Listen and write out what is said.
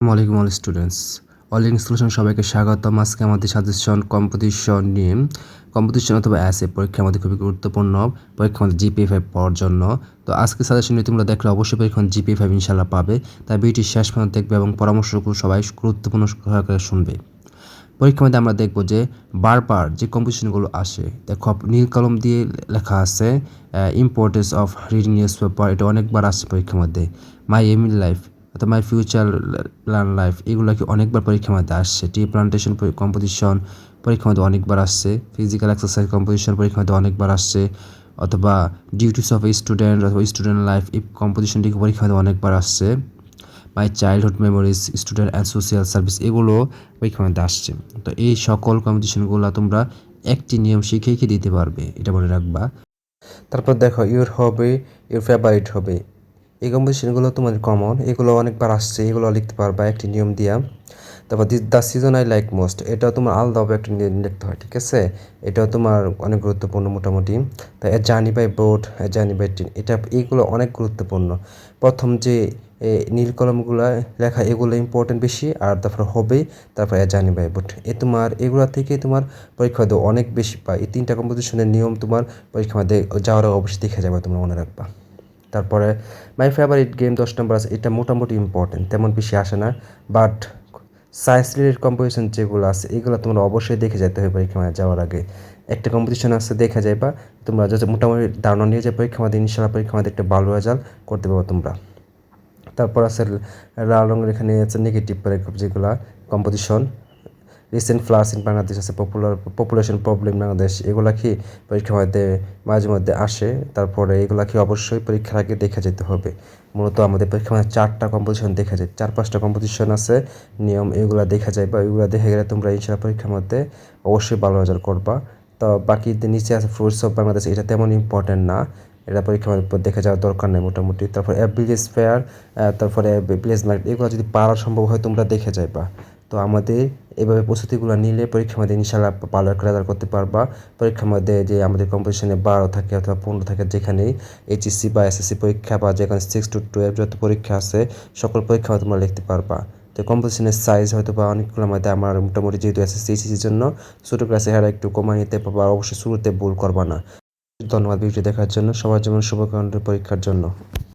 আসসালামু আলাইকুম students. All in solution সবাইকে স্বাগতম। আজকে আমাদের সাজেশন কম্পিটিশন নিয়ে। কম্পিটিশন অথবা অ্যাসে পরীক্ষা আমাদের খুবই গুরুত্বপূর্ণ। পরীক্ষা আমাদের GPA 5 পাওয়ার জন্য। তো আজকে সাজেশন নিয়ে তোমরা দেখলে অবশ্যই পরীক্ষা GPA 5 ইনশাল্লাহ পাবে। তাই ভিডিওটি শেষ পর্যন্ত দেখবে এবং পরামর্শগুলো সবাই গুরুত্বপূর্ণ সহকারে শুনবে। পরীক্ষার মধ্যে আমরা দেখব যে বারবার যে কম্পিটিশনগুলো আসে, দেখো নীল কলম দিয়ে লেখা আছে importance of reading news paper. এটা অনেকবার আসছে পরীক্ষার মধ্যে। মাই এম ইন লাইফ অর্থাৎ মাই ফিউচার প্ল্যান লাইফ, এগুলো কি অনেকবার পরীক্ষার মধ্যে আসছে। টি প্লান্টেশন কম্পিটিশন পরীক্ষার মধ্যে অনেকবার আসছে। ফিজিক্যাল এক্সারসাইজ কম্পিটিশন পরীক্ষার মধ্যে অনেকবার আসছে। অথবা ডিউটিস অফ এ স্টুডেন্ট অথবা স্টুডেন্ট লাইফ, এই কম্পিটিশনটি পরীক্ষার মধ্যে অনেকবার আসছে। My childhood memories, student and social service, এগুলো পরীক্ষার মধ্যে আসছে। তো এই সকল কম্পিটিশনগুলো তোমরা একটি নিয়ম শিখেই দিতে পারবে, এটা মনে রাখবা। তারপর দেখো your hobby, your favourite hobby, এই কম্পিটিশনগুলো তোমাদের কমন, এগুলো অনেকবার আসছে, এগুলো লিখতে পারবা একটি নিয়ম দিয়া। তারপর the season I like most, এটাও তোমার আলাদাভাবে একটা নিয়ম লিখতে হয়, ঠিক আছে। এটাও তোমার অনেক গুরুত্বপূর্ণ মোটামুটি। তাই journey by boat, journey by train, এইগুলো অনেক গুরুত্বপূর্ণ। প্রথম যে নীল কলমগুলো লেখা, এগুলো ইম্পর্টেন্ট বেশি। আর তারপর হবে, তারপর জার্নি বাই বোট, তোমার এগুলো থেকে তোমার পরীক্ষা দেওয়া অনেক বেশি পায়। এই তিনটা কম্পিটিশনের নিয়ম তোমার পরীক্ষা মধ্যে যাওয়ার অবশ্যই দেখে যাবে, তোমরা মনে রাখবা। তারপরে মাই ফেভারিট গেম 10 নম্বর আছে, এটা মোটামুটি ইম্পর্টেন্ট, তেমন বেশি আসে না। বাট সায়েন্স রিলেটেড কম্পিটিশন যেগুলো আছে, এগুলো তোমরা অবশ্যই দেখে যেতে হবে পরীক্ষা যাওয়ার আগে। একটা কম্পিটিশন আছে, দেখা যায় বা তোমরা যাতে মোটামুটি ধারণা নিয়ে যে পরীক্ষা মধ্যে ইনশাল্লাহ পরীক্ষা মধ্যে একটা ভালো রেজাল্ট করতে পারবো তোমরা। তারপর আছে লাল রঙের, এখানে আছে নেগেটিভ পরীক্ষা যেগুলো competition. Recent flush in Bangladesh আছে, পপুলেশন প্রবলেম বাংলাদেশ, এগুলা কি পরীক্ষার মধ্যে মাঝে মধ্যে আসে। তারপরে এগুলা কি অবশ্যই পরীক্ষার আগে দেখা যেতে হবে। মূলত আমাদের পরীক্ষার মধ্যে 4টা কম্পিটিশন দেখা যায়, 4-5টা কম্পিটিশন আছে নিয়ম, এগুলা দেখা যায় বা এগুলো দেখে গেলে তোমরা ইনশাল্লাহ পরীক্ষার মধ্যে অবশ্যই ভালো রেজাল্ট করবা। তো বাকি নিচে আছে ফ্রুটস অফ বাংলাদেশ, এটা তেমন ইম্পর্টেন্ট না, এটা পরীক্ষার মধ্যে দেখে যাওয়ার দরকার নেই মোটামুটি। তারপর ভিলেজ ফেয়ার, তারপরে ভিলেজ মার্কেট, এগুলো যদি পারা সম্ভব হয় তোমরা দেখে যাইবা। তো আমাদের এভাবে প্রস্তুতিগুলো নিলে পরীক্ষার মধ্যে ইনশাল্লাহ ভালো একটা রেজাল্ট করতে পারবা। পরীক্ষার মধ্যে যে আমাদের কম্পিটিশনে 12 থাকে অথবা 15 থাকে, যেখানেই HSC বা SSC পরীক্ষা বা যেখানে 6 to 12 যত পরীক্ষা আছে, সকল পরীক্ষা তোমরা লিখতে পারবা। তো কম্পিটিশনের সাইজ হয়তো বা অনেকগুলোর মধ্যে আমার মোটামুটি, যেহেতু SSC HSCর জন্য ছোটো ক্লাসে হারা একটু কমায় নিতে পারবা, অবশ্যই শুরুতে ভুল করবা না। ধন্যবাদ ভিডিও দেখার জন্য। সবার যেমন শুভকামনা পরীক্ষার জন্য।